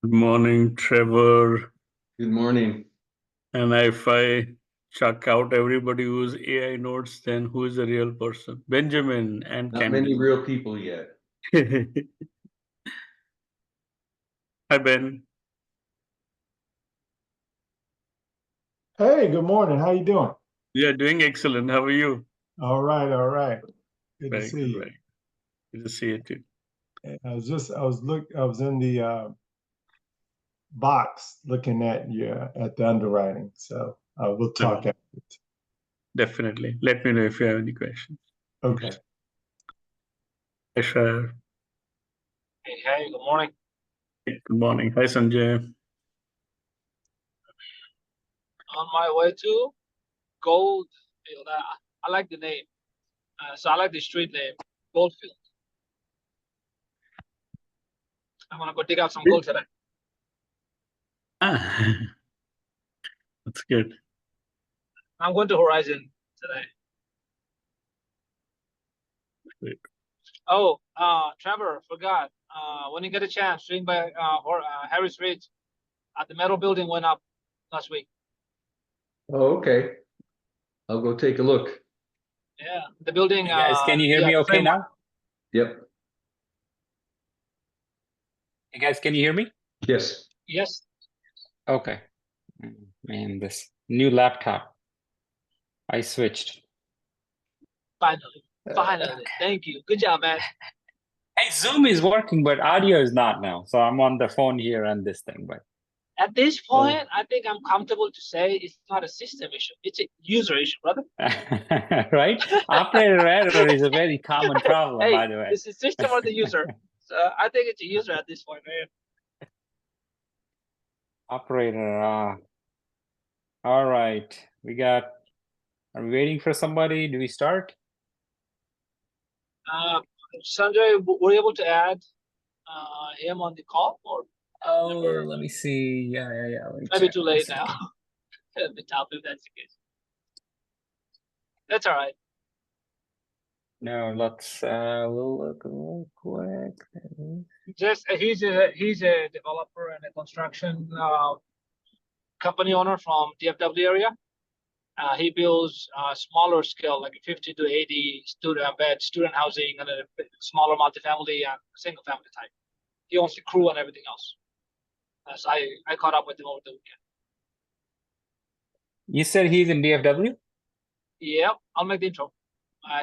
Good morning, Trevor. Good morning. And if I chuck out everybody who's AI notes, then who is the real person? Benjamin and Not many Camden. real people yet. Hi, Ben. Hey, good morning. How you doing? Yeah, doing excellent. How are you? All right, all right. Good to Very see good, you. very good to see you too. I was in the box looking at the underwriting. So we'll talk after it. Definitely. Let me know if you have any questions. Okay. Hi, Shar. Hey, good morning. Good morning. Hi, Sanjay. On my way to Gold. I like the name. So I like the street name, Goldfield. I'm gonna go dig out some gold today. Ah, that's good. I'm going to Horizon today. Great. Oh, Trevor, forgot. When you get a chance, swing by Harris Ridge. The metal building went up last week. Oh, okay. I'll go take a look. Yeah, the building. Hey guys, can you hear me the okay framework. now? Yep. Hey guys, can you hear me? Yes. Yes. Okay. Man, this new laptop. I switched. Finally. Thank you. Good job, man. Hey, Zoom is working, but audio is not now. So I'm on the phone here and this thing, but At this point, I think I'm comfortable to say it's not a system issue. It's a user issue, brother. right? Operator error is a very common problem, Hey, by the way. it's the system or the user. So I think it's a user at this point, man. Operator, all right. Are we waiting for somebody? Do we start? Sanjay, were you able to add him on the call, or Oh, never? let me see. Yeah. Let me Maybe check too 1 late now. second. At the top, if that's the case. That's all right. No, we'll look real quick. Just he's a developer and a construction company owner from DFW area. He builds smaller scale, like 50 to 80 student housing, and a smaller multifamily and single family type. He owns the crew and everything else. So I caught up with him over the weekend. You said he's in DFW? Yeah, I'll make the intro.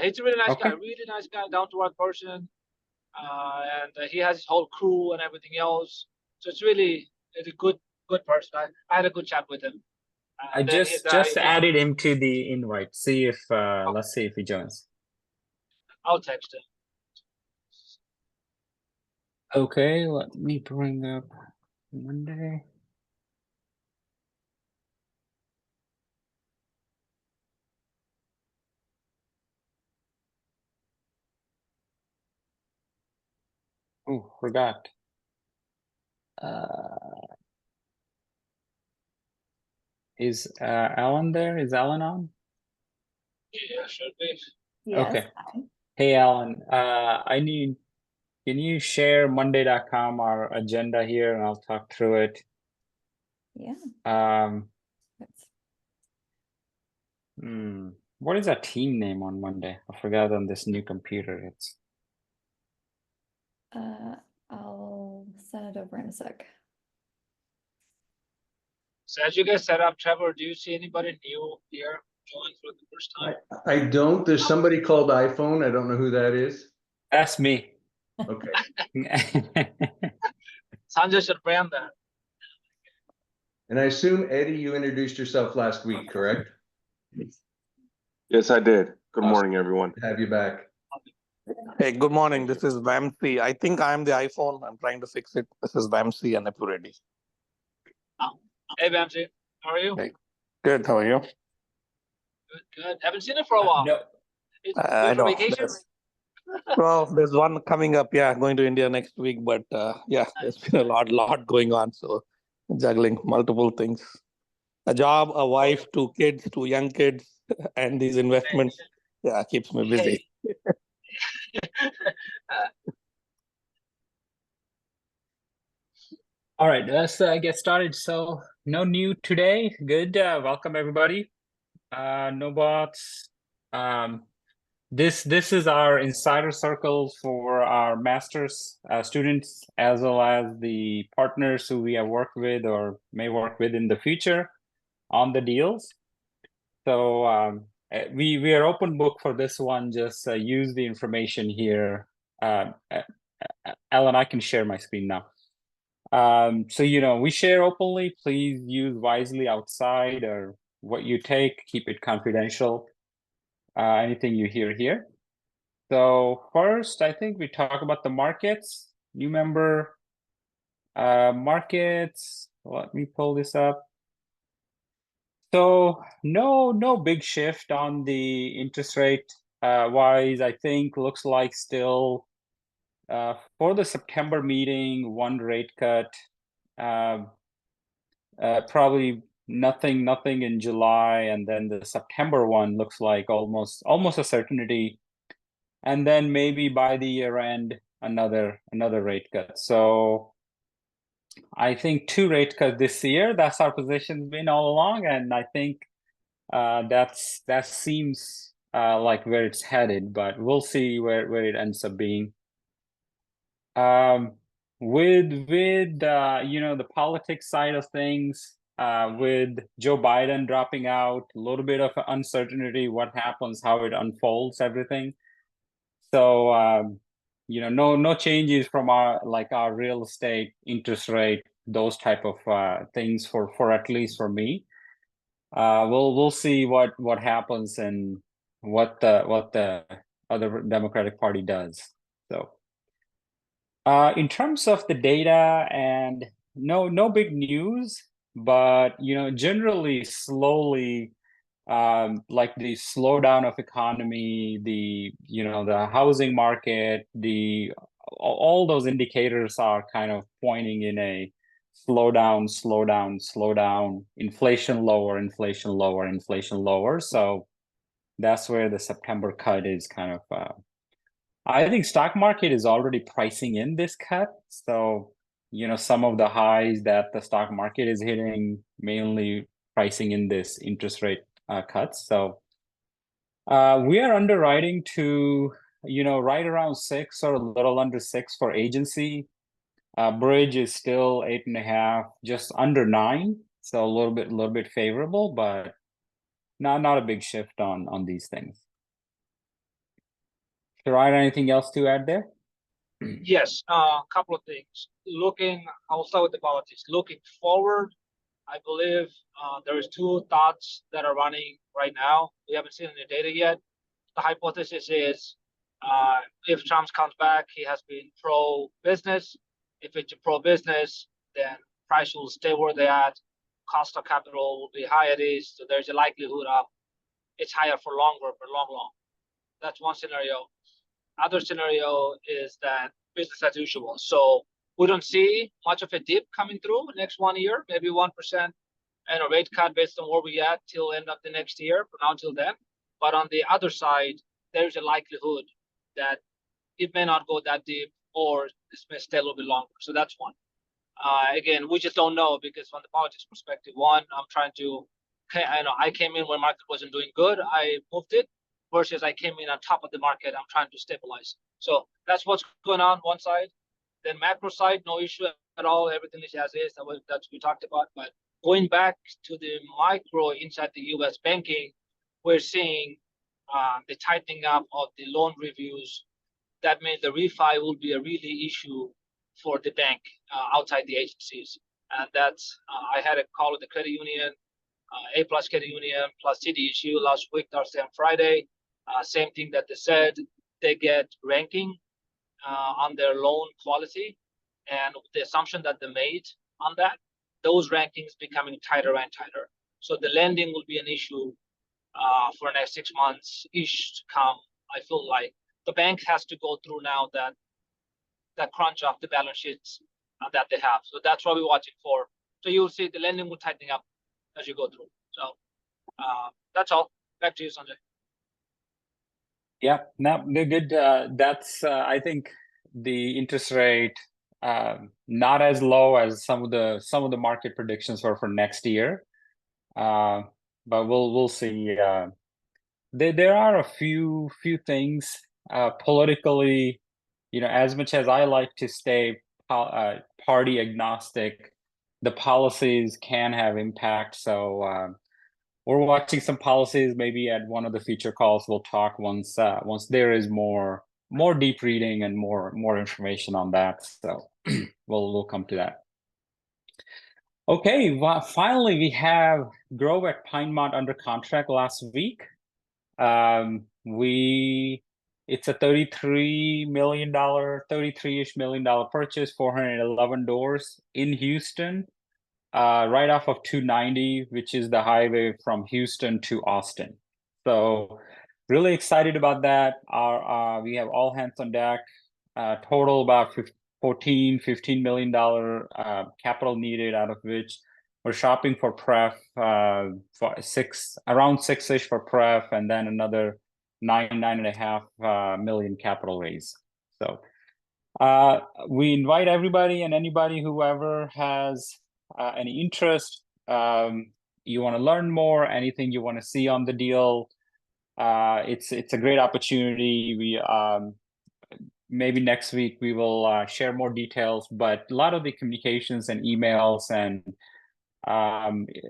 He's a really nice Okay. guy, down to earth person, and he has his whole crew and everything else. So it's a good person. I had a good chat with him. I Then just added him to the invite. See if let's see if he joins. I'll text him. Okay, let me bring up Monday. Oh, forgot. Is Alan there? Is Alan on? Yeah, should be. Yes. Okay. Hey Alan, can you share monday.com our agenda here and I'll talk through it. Yeah. What is our team name on Monday? I forgot on this new computer. It's I'll send it over in a sec. So as you guys set up, Trevor, do you see anybody new here join for the first time? I don't. There's somebody called iPhone. I don't know who that is. That's me. Okay. Sanjay should brand that. And I assume, Eddie, you introduced yourself last week, correct? Yes, I did. Good Awesome. morning, everyone. Have you back. Hey, good morning. This is Vamsi. I think I'm the iPhone. I'm trying to fix it. This is Vamsi and Epuredi. Hey, Vamsi, how are you? Hey. Good. How are you? Good. Haven't seen it for a while. No. I know. Vacation? Well, there's one coming up. Yeah, going to India next week. But yeah, there's been a lot going on. So juggling multiple things. A job, a wife, 2 kids, 2 young kids, and these investments. Yeah, keeps me busy. All right, let's get started. So no new today. Good. Welcome everybody. No bots. This is our insider circle for our master's students, as well as the partners who we have worked with or may work with in the future on the deals. So we are open book for this one. Just use the information here. Alan, I can share my screen now. So we share openly. Please use wisely outside, or what you take, keep it confidential. Anything you hear here. So first, I think we talk about the markets. You remember markets. Let me pull this up. So no big shift on the interest rate wise. I think looks like still for the September meeting, one rate cut. Probably nothing in July, and then the September one looks like almost a certainty. And then maybe by the year end, another rate cut. So I think 2 rate cuts this year. That's our position's been all along, and I think that seems like where it's headed. But we'll see where it ends up being. With the politics side of things, with Joe Biden dropping out, a little bit of uncertainty, what happens, how it unfolds, everything. So no changes from our real estate interest rate, those type of things for at least for me. We'll see what happens and what the other Democratic Party does. So in terms of the data, and no big news, but generally slowly, like the slowdown of economy, the housing market, all those indicators are kind of pointing in a slowdown, inflation lower. So that's where the September cut is kind of I think stock market is already pricing in this cut. So some of the highs that the stock market is hitting, mainly pricing in this interest rate cuts. So we are underwriting to right around 6 or a little under 6 for agency. Bridge is still 8.5, just under 9, so a little bit favorable, but not a big shift on these things. Sharad, anything else to add there? Yes, a couple of things. I'll start with the politics. Looking forward, I believe there is 2 thoughts that are running right now. We haven't seen any data yet. The hypothesis is if Trump comes back, he has been pro-business. If it's a pro-business, then price will stay where they're at. Cost of capital will be high it is. So there's a likelihood of it's higher for longer, for long. That's one scenario. Other scenario is that business as usual. So we don't see much of a dip coming through next 1 year, maybe 1% and a rate cut based on where we at till end of the next year, from now till then. But on the other side, there's a likelihood that it may not go that deep, or this may stay a little bit longer. So that's one. Again, we just don't know, because from the politics perspective, one, I came in when market wasn't doing good. I moved it, versus I came in on top of the market. I'm trying to stabilize. So that's what's going on one side. Then macro side, no issue at all. Everything is as is. That we talked about. But going back to the micro inside the U.S. banking, we're seeing the tightening up of the loan reviews. That means the refi will be a really issue for the bank outside the agencies. And that's, I had a call with the credit union, A+ credit union plus CD issue last week, Thursday and Friday. Same thing that they said, they get ranking on their loan quality, and the assumption that they made on that, those rankings becoming tighter and tighter. So the lending will be an issue for the next 6 months ish to come. I feel like the bank has to go through now that crunch of the balance sheets that they have. So that's what we're watching for. So you'll see the lending will tighten up as you go through. So that's all. Back to you, Sanjay. Yeah, no, they're good. That's I think the interest rate not as low as some of the market predictions were for next year. But we'll see. There are a few things politically, as much as I like to stay party agnostic, the policies can have impact. So we're watching some policies. Maybe at one of the future calls we'll talk once there is more deep reading and more information on that. So we'll come to that. Okay, well, finally we have Grove at Pinemont under contract last week. It's a $33-ish million purchase, 411 doors in Houston, right off of 290, which is the highway from Houston to Austin. So really excited about that. We have all hands on deck. Total about $15 million capital needed, out of which we're shopping for pref for around six-ish for pref, and then another $9.5 million capital raise. So we invite everybody and anybody whoever has any interest, you want to learn more, anything you want to see on the deal. It's a great opportunity. We maybe next week we will share more details, but a lot of the communications and emails and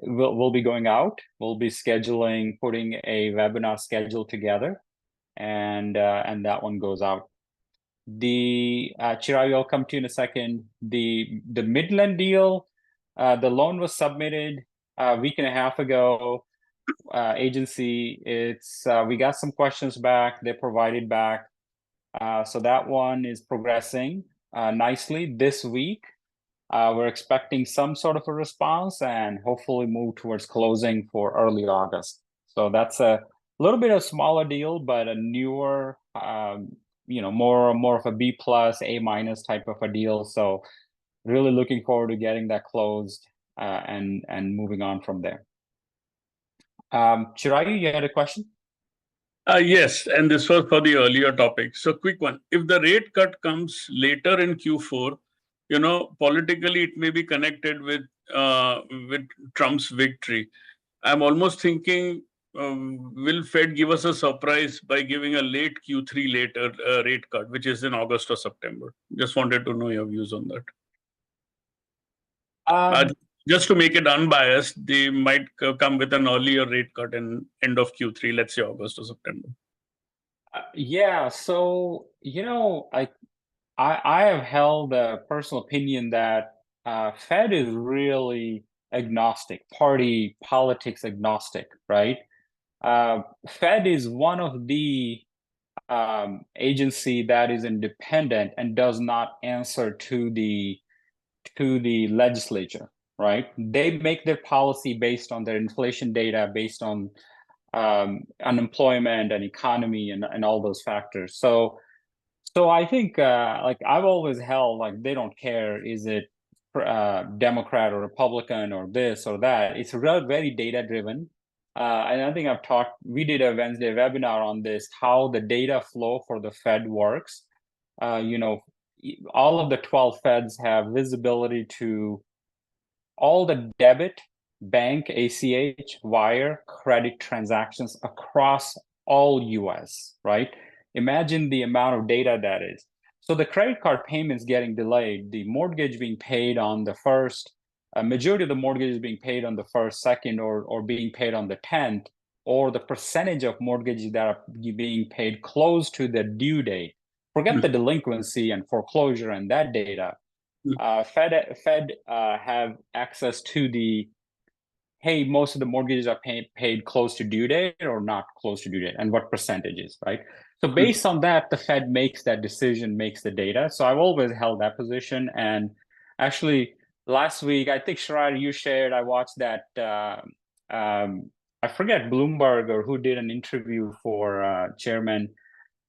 will be going out. We'll be putting a webinar schedule together, and that one goes out. The Chirayu, I'll come to you in a second. The Midland deal, the loan was submitted a week and a half ago. Agency, we got some questions back. They provided back. So that one is progressing nicely this week. We're expecting some sort of a response and hopefully move towards closing for early August. So that's a little bit of smaller deal, but a newer, more of a B+, A- type of a deal. So really looking forward to getting that closed and moving on from there. Chirayu, you had a question? Yes, and this was for the earlier topic. So quick one. If the rate cut comes later in Q4, politically it may be connected with Trump's victory. I'm almost thinking, will Fed give us a surprise by giving a late Q3 rate cut, which is in August or September? Just wanted to know your views on that. Just to make it unbiased, they might come with an earlier rate cut in end of Q3, let's say August or September. Yeah, so I have held a personal opinion that Fed is really agnostic, party politics agnostic, right? Fed is one of the agency that is independent and does not answer to the legislature, right? They make their policy based on their inflation data, based on unemployment and economy and all those factors. So I think I've always held they don't care, is it Democrat or Republican or this or that. It's very data driven. And I think we did a Wednesday webinar on this, how the data flow for the Fed works. All of the 12 Feds have visibility to all the debit, bank, ACH, wire, credit transactions across all US, right? Imagine the amount of data that is. So the credit card payments getting delayed, the mortgage being paid on the first, a majority of the mortgage is being paid on the first, second, or being paid on the 10th, or the percentage of mortgages that are being paid close to the due date. Forget the delinquency and foreclosure and that data. Fed have access to hey, most of the mortgages are paid close to due date or not close to due date, and what percentages, right? So based on that, the Fed makes that decision, makes the data. So I've always held that position. And actually, last week, I think, Sharath, you shared, I watched that, I forget, Bloomberg or who did an interview for chairman.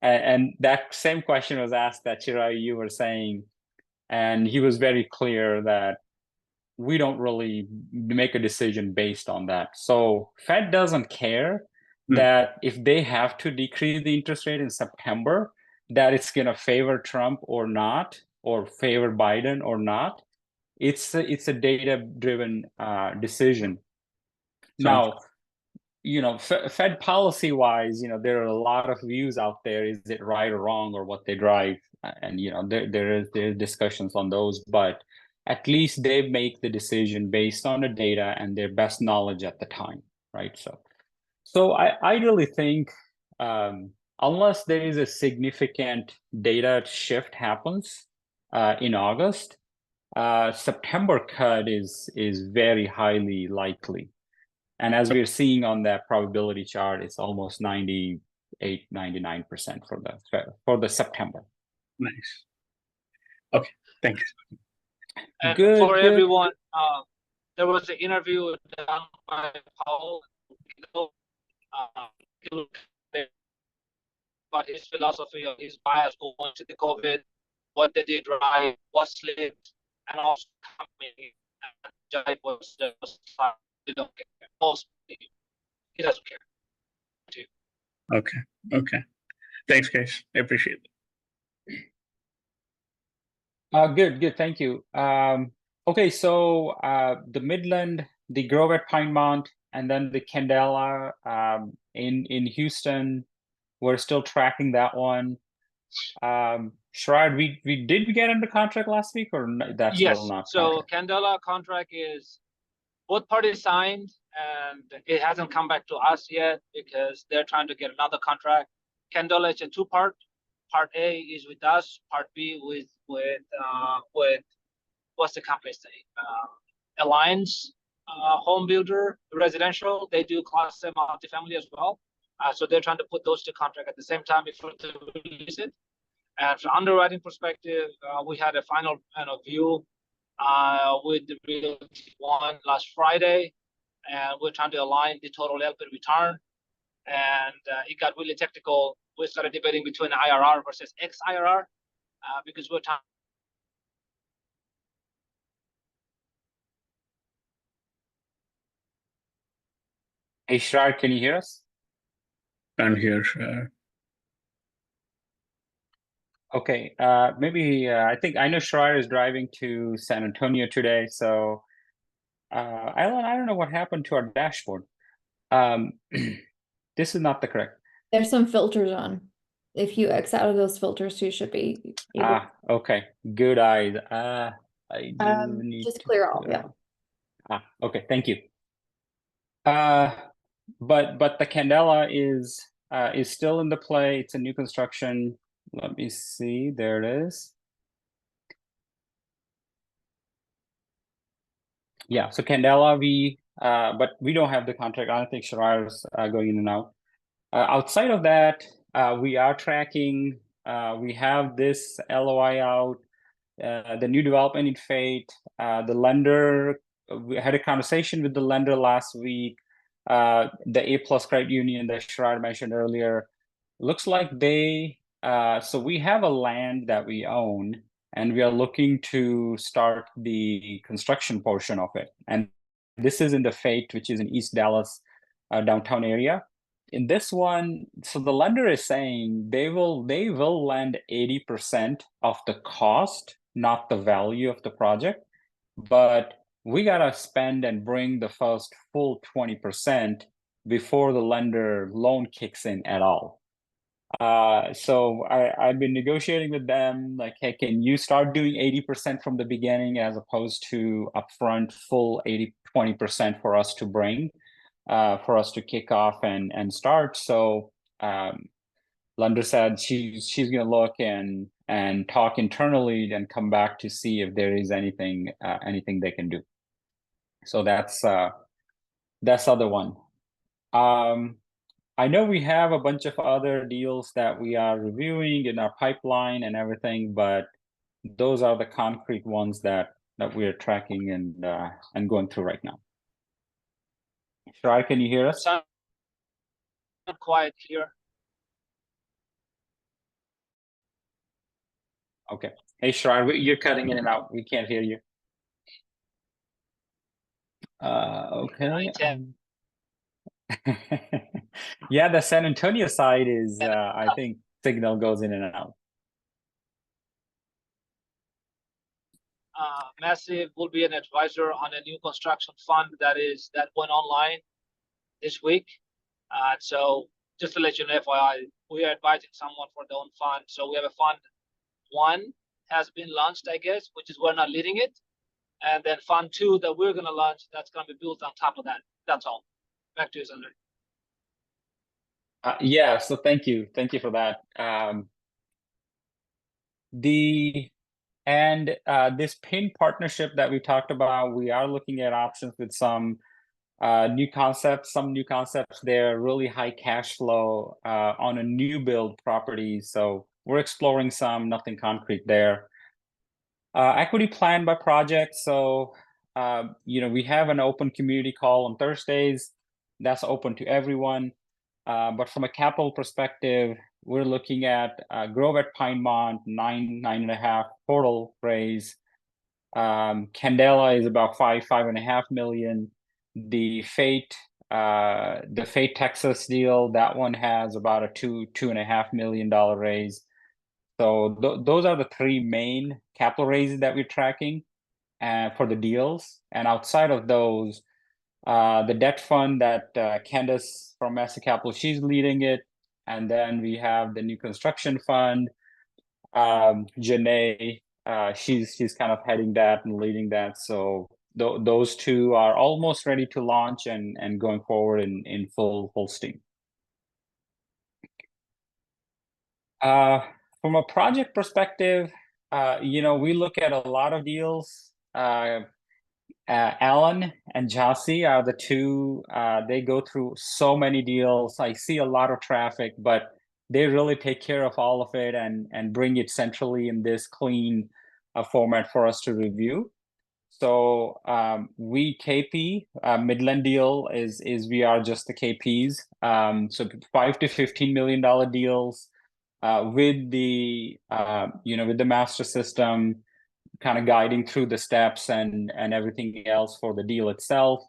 And that same question was asked that, Chirayu, you were saying, and he was very clear that we don't really make a decision based on that. So Fed doesn't care that if they have to decrease the interest rate in September, that it's going to favor Trump or not. or favor Biden or not. It's a data-driven decision. Now, Fed policy-wise, there are a lot of views out there. Is it right or wrong, or what they drive? And there is discussions on those, but at least they make the decision based on the data and their best knowledge at the time, right? So I really think unless there is a significant data shift happens in August, September cut is very highly likely. And as we're seeing on that probability chart, it's almost 98, 99% for the September. Nice. Okay, thank you. And Good, for good. everyone, there was an interview done by Powell, about his philosophy of his bias going to the COVID, what did they drive, what slipped, and also coming and Jive was they don't care. Mostly, he doesn't care. Okay. Thanks, guys. I appreciate it. Good. Thank you. Okay, so the Midland, the Grove at Pinemont, and then the Candela in Houston, we're still tracking that one. Sherrod, we did get under contract last week, or that's Yes. still not? So contract? Candela contract is both parties signed, and it hasn't come back to us yet because they're trying to get another contract. Candela is a two-part. Part A is with us. Part B with what's the company's name? Alliance Home Builder Residential. They do Class A multifamily as well. So they're trying to put those two contracts at the same time before they release it. And from underwriting perspective, we had a final view with the Realty One last Friday, and we're trying to align the total LP return. And it got really technical. We started debating between IRR versus XIRR because we're trying. Hey, Sherrod, can you hear us? Can't hear. Okay, maybe I know Sherrod is driving to San Antonio today, so I don't know what happened to our dashboard. This is not the correct. There's some filters on. If you X out of those filters, you should be able Okay, good eyes. I do need just to clear all, clear yeah. out. Okay, thank you. But the Candela is still in the play. It's a new construction. Let me see. There it is. Yeah, so Candela, but we don't have the contract. I don't think Sherrod is going in and out. Outside of that, we are tracking. We have this LOI out. The new development in Fate. The lender. We had a conversation with the lender last week. The A+ credit union that Sherrod mentioned earlier. Looks like they. So we have a land that we own, and we are looking to start the construction portion of it. And this is in the Fate, which is in East Dallas, downtown area. In this one, so the lender is saying they will lend 80% of the cost, not the value of the project, but we gotta spend and bring the first full 20% before the lender loan kicks in at all. So I've been negotiating with them, like, hey, can you start doing 80% from the beginning as opposed to upfront full 20% for us to bring, for us to kick off and start. So lender said she's gonna look and talk internally and come back to see if there is anything they can do. So that's other one. I know we have a bunch of other deals that we are reviewing in our pipeline and everything, but those are the concrete ones that we are tracking and going through right now. Sherrod, can you hear us? Sound quiet here. Okay. Hey, Sherrod, you're cutting in and out. We can't hear you. Okay. Yeah, the San Antonio side is, I think signal goes in and out. Massive will be an advisor on a new construction fund that went online this week. So just to let you know, FYI, we are advising someone for their own fund. So we have a fund one has been launched, I guess, which is we're not leading it. And then fund two that we're going to launch, that's going to be built on top of that. That's all. Back to you, Sanjay. Yeah, so thank you for that. This PIN partnership that we talked about, we are looking at options with some new concepts. Some new concepts there, really high cash flow on a new build property. So we're exploring some, nothing concrete there. Equity plan by project. So we have an open community call on Thursdays. That's open to everyone. But from a capital perspective, we're looking at Grove at Pinemont, 9.5 total raise. Candela is about 5.5 million. The Fate Texas deal, that one has about a $2.5 million raise. So those are the three main capital raises that we're tracking for the deals. And outside of those, the debt fund that Candace from Massive Capital, she's leading it. And then we have the new construction fund. Janae, she's kind of heading that and leading that. So those two are almost ready to launch and going forward in full steam. From a project perspective, we look at a lot of deals. Alan and Jassy are the two. They go through so many deals. I see a lot of traffic, but they really take care of all of it and bring it centrally in this clean format for us to review. So we KP Midland deal is we are just the KPs. So $5 to $15 million deals with the with the master system, kind of guiding through the steps and everything else for the deal itself.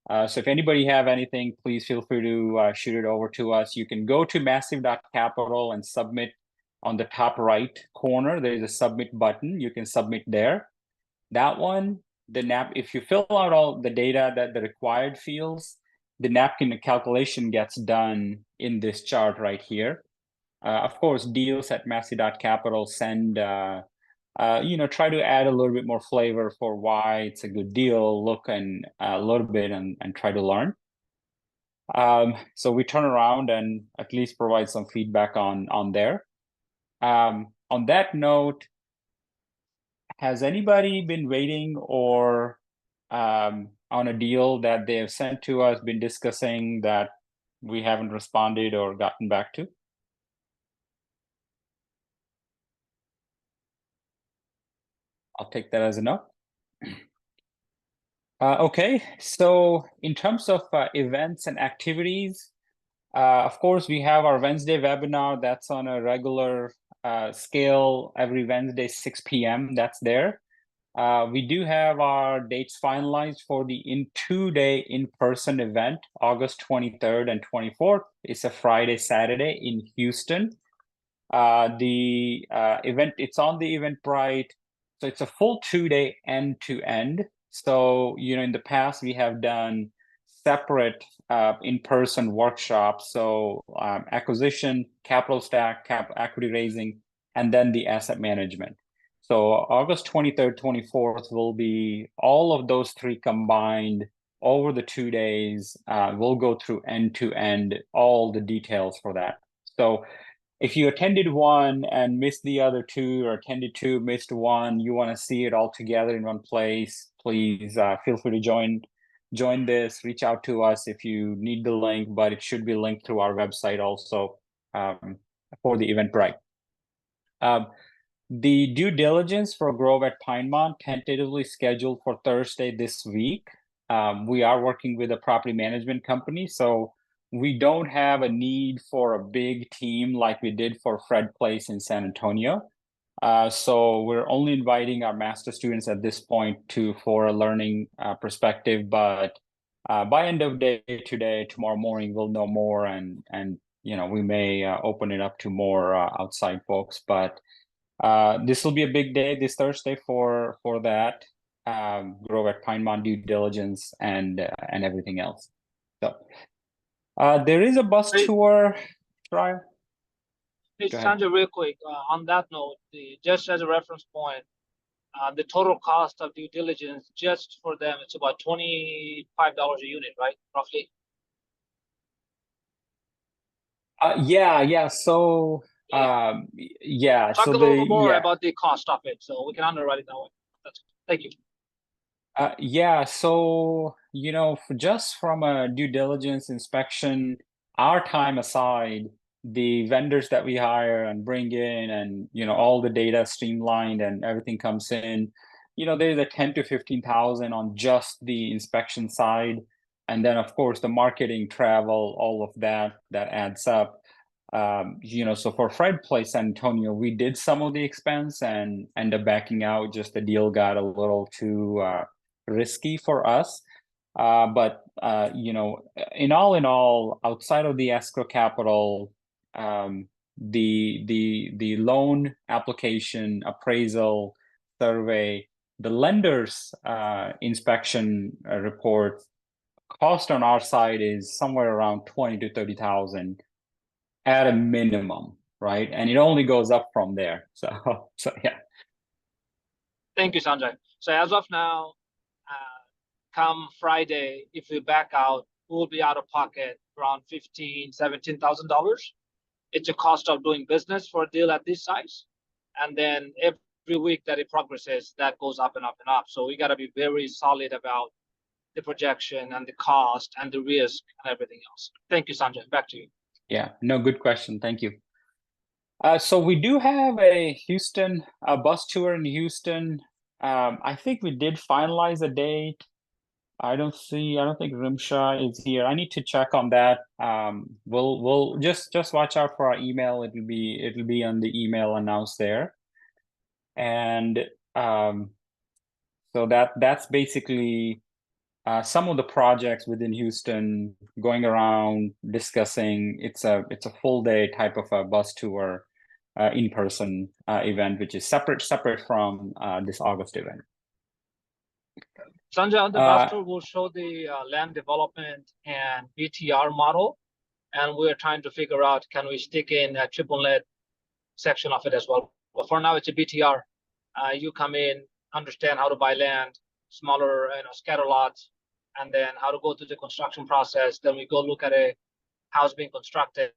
So if anybody have anything, please feel free to shoot it over to us. You can go to massive.capital and submit on the top right corner. There is a submit button. You can submit there. That one, if you fill out all the data that the required fields, the napkin calculation gets done in this chart right here. Of course, deals at massive.capital send try to add a little bit more flavor for why it's a good deal, look and a little bit and try to learn. So we turn around and at least provide some feedback on there. On that note, has anybody been waiting or on a deal that they have sent to us, been discussing that we haven't responded or gotten back to? I'll take that as a no. Okay, so in terms of events and activities, of course, we have our Wednesday webinar that's on a regular scale every Wednesday, 6 p.m. That's there. We do have our dates finalized for the two-day in-person event, August 23rd and 24th. It's a Friday, Saturday in Houston. The event, it's on the Eventbrite. So it's a full 2-day end-to-end. So, in the past, we have done separate in-person workshops. So acquisition, capital stack, equity raising, and then the asset management. So August 23rd, 24th will be all of those three combined over the 2 days. We'll go through end-to-end, all the details for that. So if you attended one and missed the other two, or attended two, missed one, you want to see it all together in one place, please feel free to join this, reach out to us if you need the link, but it should be linked through our website also for the Eventbrite. The due diligence for Grove at Pinemont tentatively scheduled for Thursday this week. We are working with a property management company, so we don't have a need for a big team like we did for Fred Place in San Antonio. So we're only inviting our master students at this point for a learning perspective, but by end of day today, tomorrow morning, we'll know more and we may open it up to more outside folks. But This will be a big day this Thursday for that Grove at Pinemont due diligence and everything else. So there is a bus Great. tour trial. Hey, Go ahead. Sanjay, real quick, on that note, just as a reference point, the total cost of due diligence just for them, it's about $25 a unit, right? Roughly. Yeah. So yeah. Talk So a the little more yeah. about the cost of it, so we can underwrite it that way. Thank you. Yeah, so just from a due diligence inspection, our time aside, the vendors that we hire and bring in, and all the data streamlined and everything comes in, there's a 10 to 15,000 on just the inspection side, and then of course the marketing, travel, all of that adds up. So for Fred Place San Antonio, we did some of the expense and end up backing out. Just the deal got a little too risky for us. But in all, outside of the escrow capital, the loan application, appraisal, survey, the lender's inspection report cost on our side is somewhere around 20 to 30,000 at a minimum, right? And it only goes up from there. So yeah. Thank you, Sanjay. So as of now, come Friday, if we back out, we'll be out of pocket around $17,000. It's a cost of doing business for a deal at this size. And then every week that it progresses, that goes up and up and up. So we got to be very solid about the projection and the cost and the risk and everything else. Thank you, Sanjay. Back to you. Yeah, no, good question. Thank you. So we do have a bus tour in Houston. I think we did finalize a date. I don't think Rimsha is here. I need to check on that. We'll just watch out for our email. It'll be on the email announced there. And so that's basically some of the projects within Houston, going around discussing. It's a full day type of a bus tour, in-person event, which is separate from this August event. Sanjay, on the bus tour, we'll show the land development and BTR model, and we're trying to figure out, can we stick in a triple net section of it as well? But for now, it's a BTR. You come in, understand how to buy land, smaller, scatter lots, and then how to go through the construction process. Then we go look at a house being constructed,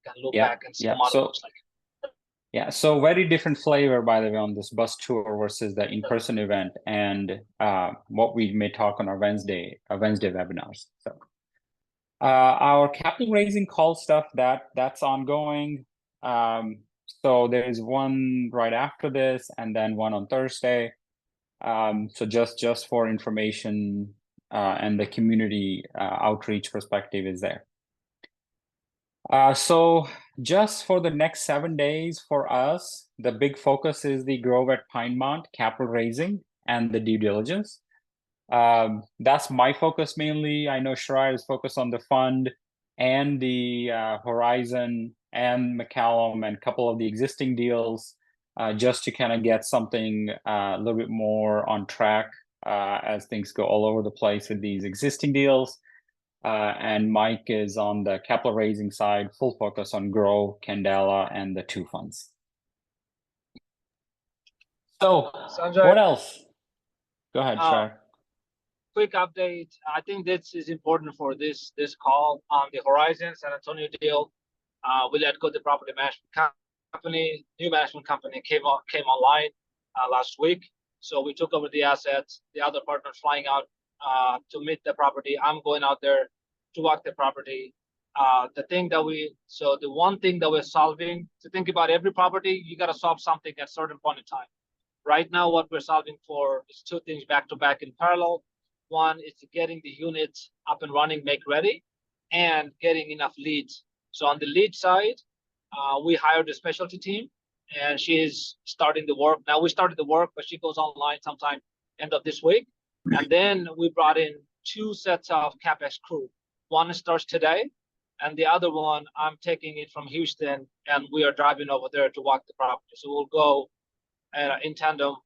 and look back and see the model looks like. Yeah, so very different flavor, by the way, on this bus tour versus the in-person event, and what we may talk on our Wednesday webinars. So our capital raising call stuff, that's ongoing. So there is one right after this, and then one on Thursday. So just for information, and the community outreach perspective is there. So just for the next 7 days for us, the big focus is the Grove at Pinemont capital raising and the due diligence. That's my focus mainly. I know Shariah is focused on the fund and the Horizon and McCallum and a couple of the existing deals, just to kind of get something a little bit more on track as things go all over the place with these existing deals. And Mike is on the capital raising side, full focus on Grove, Candela, and the two funds. So Sanjay, what else? Go ahead, Shariah. Quick update. I think this is important for this call on the Horizon San Antonio deal. We let go the property management company. New management company came online last week. So we took over the assets. The other partners flying out to meet the property. I'm going out there to walk the property. The one thing that we're solving, to think about every property, you got to solve something at a certain point in time. Right now, what we're solving for is two things back to back in parallel. One is getting the units up and running, make ready, and getting enough leads. So on the lead side, we hired a specialty team, and she is starting the work. Now we started the work, but she goes online sometime end of this week. And then we brought in 2 sets of CapEx crew. One starts today, and the other one, I'm taking it from Houston, and we are driving over there to walk the property. So we'll go in tandem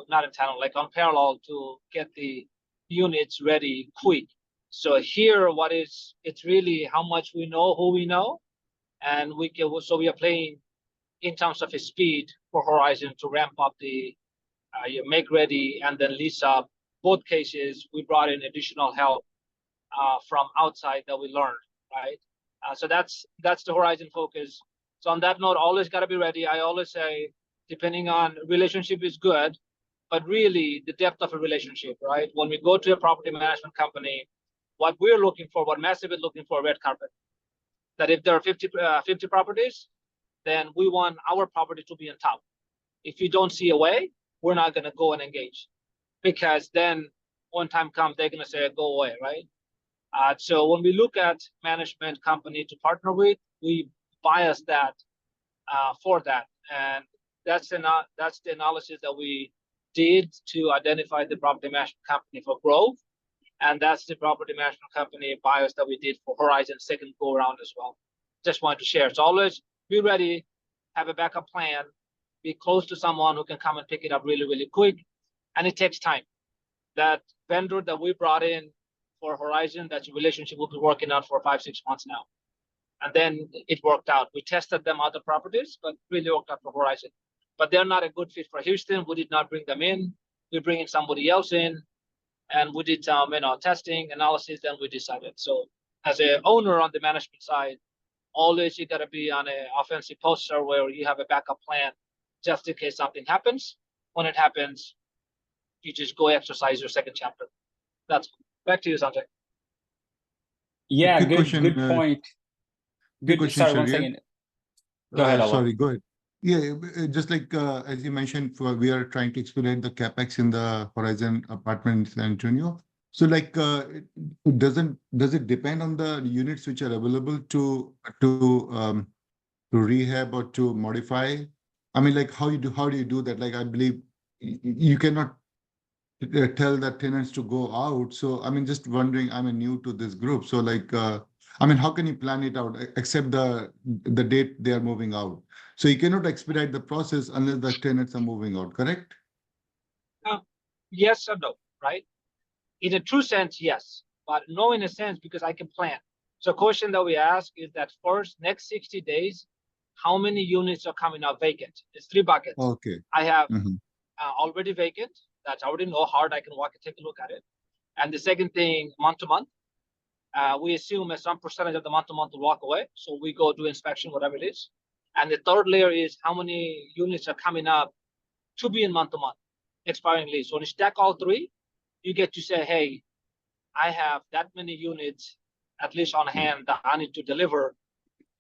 not in tandem, like on parallel to get the units ready quick. So here, it's really how much we know, who we know, and so we are playing in terms of speed for Horizon to ramp up the make ready and then lease up. Both cases, we brought in additional help from outside that we learned, right? So that's the Horizon focus. So on that note, always got to be ready. I always say, depending on relationship is good, but really the depth of a relationship, right? When we go to a property management company, what we're looking for, what Massive is looking for, red carpet. That if there are 50 properties, then we want our property to be on top. If you don't see a way, we're not going to go and engage, because then when time comes, they're going to say, go away, right? So when we look at management company to partner with, we bias that for that. And that's the analysis that we did to identify the property management company for Grove. And that's the property management company bias that we did for Horizon second go around as well. Just wanted to share. So always be ready, have a backup plan, be close to someone who can come and pick it up really, really quick. And it takes time. That vendor that we brought in for Horizon, that relationship will be working out for 5-6 months now. And then it worked out. We tested them other properties, but really worked out for Horizon. But they're not a good fit for Houston. We did not bring them in. We're bringing somebody else in. And we did some testing, analysis, then we decided. So as an owner on the management side, always you got to be on an offensive posture where you have a backup plan just in case something happens. When it happens, you just go exercise your second chapter. That's back to you, Sanjay. Yeah, Quick good question, point. quick question, Sorry, one Shariat. second. Go ahead, Alok. Sorry, go ahead. Yeah, just like as you mentioned, we are trying to expedite the capex in the Horizon apartment in San Antonio. So, like, does it depend on the units which are available to rehab or to modify? I mean, like, how do you do that? Like, I believe you cannot tell the tenants to go out. So, I mean, just wondering, I'm new to this group. So, like, I mean, how can you plan it out except the date they are moving out? So you cannot expedite the process unless the tenants are moving out, correct? Yes or no, right? In a true sense, yes, but no in a sense because I can plan. So a question that we ask is that first, next 60 days, how many units are coming out vacant? It's 3 buckets. Okay. I have already vacant. That's already know hard. I can walk and take a look at it. And the second thing, month to month, we assume some percentage of the month to month will walk away. So we go do inspection, whatever it is. And the third layer is how many units are coming up to be in month to month, expiring lease. So when you stack all 3, you get to say, hey, I have that many units at least on hand that I need to deliver,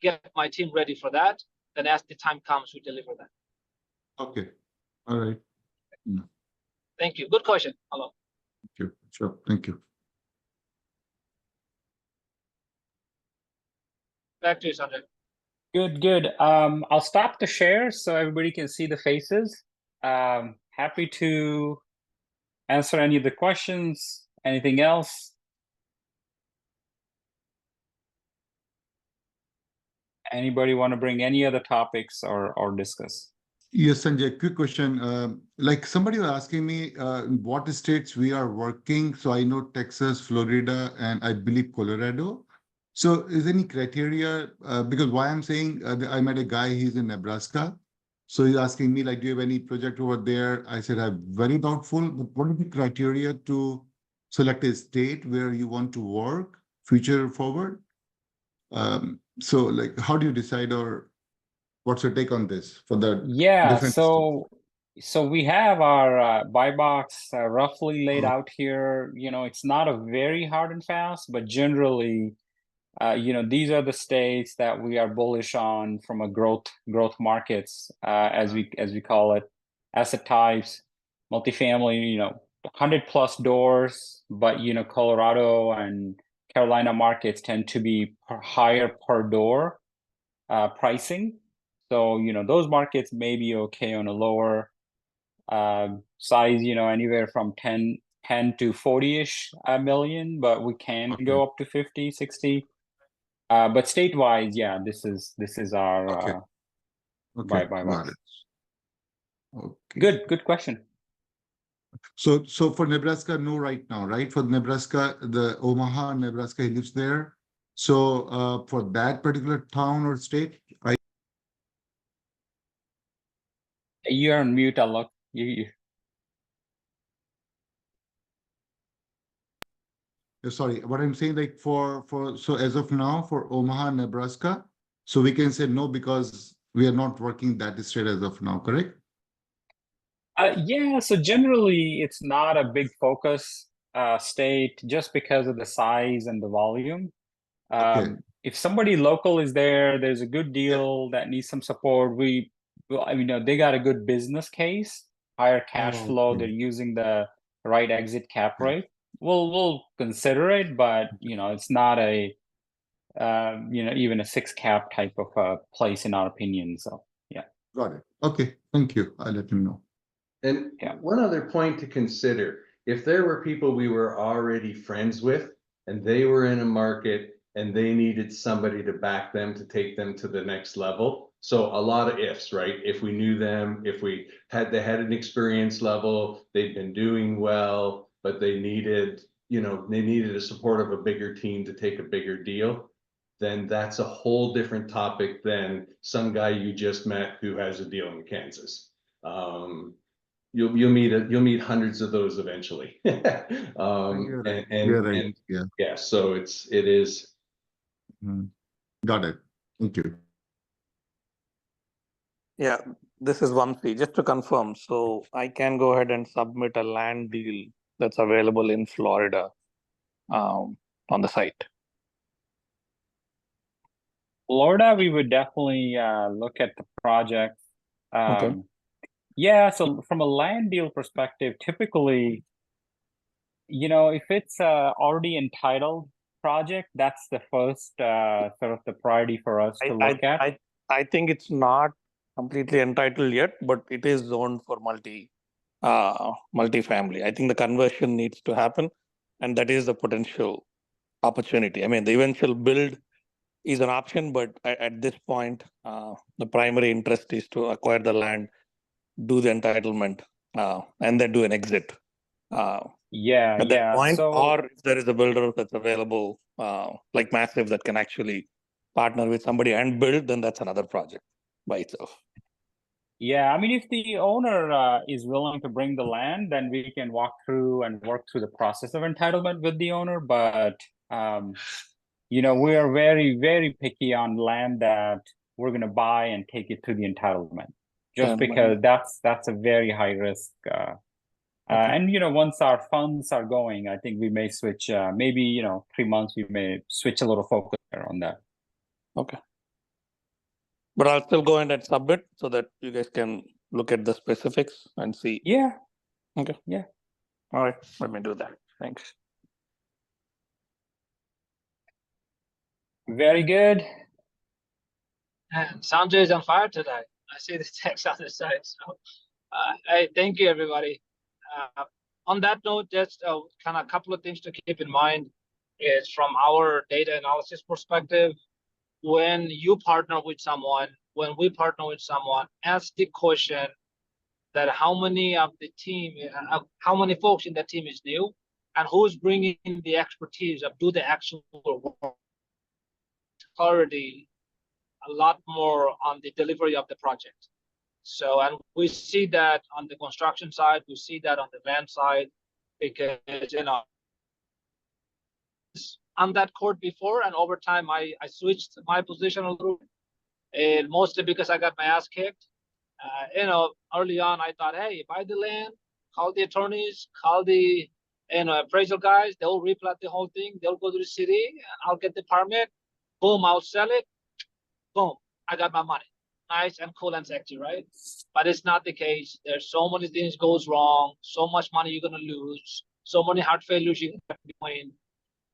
get my team ready for that. Then as the time comes, we deliver that. Okay. All right. Thank you. Good question. Hello. Thank you. Sure. Thank you. Back to you, Sanjay. Good. I'll stop the share so everybody can see the faces. Happy to answer any of the questions. Anything else? Anybody want to bring any other topics or discuss? Yes, Sanjay, quick question. Like somebody was asking me what states we are working. So I know Texas, Florida, and I believe Colorado. So is any criteria, because why I'm saying, I met a guy, he's in Nebraska. So he's asking me like, do you have any project over there? I said, I'm very doubtful, but what are the criteria to select a state where you want to work future forward? So like, how do you decide, or what's your take on this for the different so we have our buy box roughly laid out here. It's not a very hard and fast, but generally, these are the states that we are bullish on from a growth markets, as we call it, asset types, multifamily, 100+ doors, but Colorado and Carolina markets tend to be higher per door pricing. So, those markets may be okay on a lower size, anywhere from 10 to 40-ish million, but we can go up to 50, 60. But statewide, yeah, this is our Okay. Okay, by got it. Okay. good question. So for Nebraska, no, right now, right? For Nebraska, the Omaha, Nebraska, he lives there. So for that particular town or state, You're on mute, Alok. You sorry, what I'm saying, like so as of now, for Omaha, Nebraska, so we can say no because we are not working that state as of now, correct? Yeah, so generally it's not a big focus state just because of the size and the volume. Okay. If somebody local is there, there's a good deal that needs some support. They got a good business case, higher cash Oh, flow. okay. They're using the right exit cap rate. We'll consider it, but it's not a even a 6 cap type of place in our opinion. So yeah. Got it. Okay, thank you. I'll let him know. And Yeah. one other point to consider, if there were people we were already friends with and they were in a market and they needed somebody to back them to take them to the next level. So a lot of ifs, right? If we knew them, if they had an experience level, they'd been doing well, but they needed a support of a bigger team to take a bigger deal, then that's a whole different topic than some guy you just met who has a deal in Kansas. You'll meet hundreds of those eventually. You're right. You're right. Yeah. Yeah, so it is. Got it. Thank you. Yeah, this is Vamsi. Just to confirm, so I can go ahead and submit a land deal that's available in Florida on the site. Florida, we would definitely look at the project. Okay. Yeah, so from a land deal perspective, typically, if it's already entitled project, that's the first sort of the priority for us to look at. I think it's not completely entitled yet, but it is zoned for multifamily. I think the conversion needs to happen, and that is the potential opportunity. I mean, the eventual build is an option, but at this point, the primary interest is to acquire the land, do the entitlement, and then do an exit. At that point, or if there is a builder that's available, like Massive, that can actually partner with somebody and build, then that's another project by itself. Yeah, I mean, if the owner is willing to bring the land, then we can walk through and work through the process of entitlement with the owner. But we are very, very picky on land that we're going to buy and take it through the entitlement, just because that's a very high risk. And once our funds are going, I think we may switch. Maybe 3 months we may switch a little focus on that. Okay. But I'll still go in and submit so that you guys can look at the specifics and see. Yeah. Okay. Yeah. All right. Let me do that. Thanks. Very good. And Sanjay is on fire today. I see the text on the side. So, hey, thank you, everybody. On that note, just kind of a couple of things to keep in mind is from our data analysis perspective, when you partner with someone, when we partner with someone, ask the question that how many of the team, how many folks in the team is new, and who's bringing the expertise of do the actual work. Already a lot more on the delivery of the project. So, and we see that on the construction side, we see that on the land side, because, on that court before, and over time, I switched my position a little bit, and mostly because I got my ass kicked. Early on, I thought, hey, buy the land, call the attorneys, call the appraisal guys, they'll replat the whole thing, they'll go to the city, I'll get the permit, boom, I'll sell it, boom, I got my money. Nice and cool and sexy, right? But it's not the case. There's so many things goes wrong, so much money you're gonna lose, so many heart failures you can be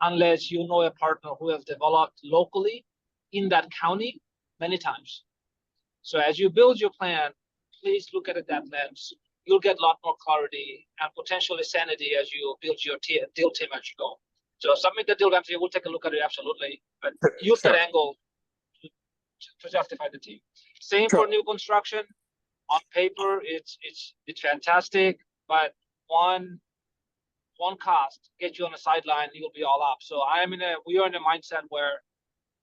unless you know a partner who has developed locally in that county many times. So as you build your plan, please look at it that lens. You'll get a lot more clarity and potentially sanity as you build your deal team as you go. So submit the deal, Ramsey. We'll take a look at it, absolutely. But use that Sure. angle to justify the team. Same Sure. for new construction. On paper, it's fantastic, but one cost get you on the sideline, you'll be all up. So we are in a mindset where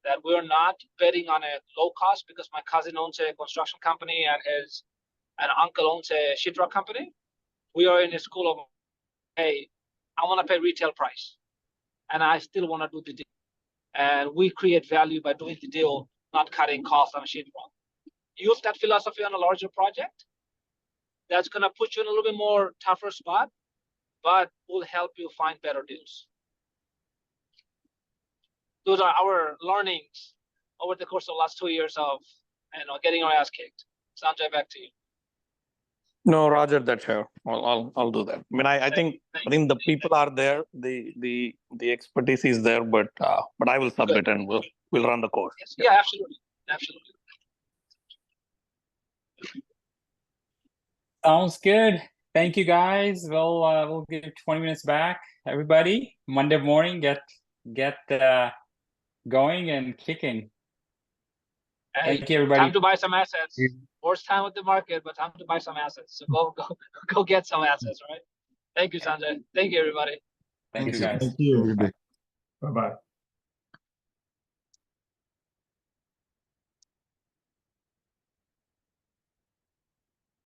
that we're not betting on a low cost because my cousin owns a construction company and his uncle owns a sheetrock company. We are in a school of, hey, I want to pay retail price, and I still want to do the deal. And we create value by doing the deal, not cutting costs on a sheetrock. Use that philosophy on a larger project. That's gonna put you in a little bit more tougher spot, but will help you find better deals. Those are our learnings over the course of the last 2 years of getting our ass kicked. Sanjay, back to you. No, Roger, that's sure. I'll do that. I mean, I think the people are there, the expertise is there, but I will submit and we'll run the course. Yes. Yeah, absolutely. Sounds good. Thank you, guys. We'll give 20 minutes back. Everybody, Monday morning, get going and kicking. Hey, Thank you, everybody. time to buy some assets. Worst time with the market, but time to buy some assets. So go get some assets, right? Thank you, Sanjay. Thank you, everybody. Thank you, guys. Thank you. Good day. Bye-bye.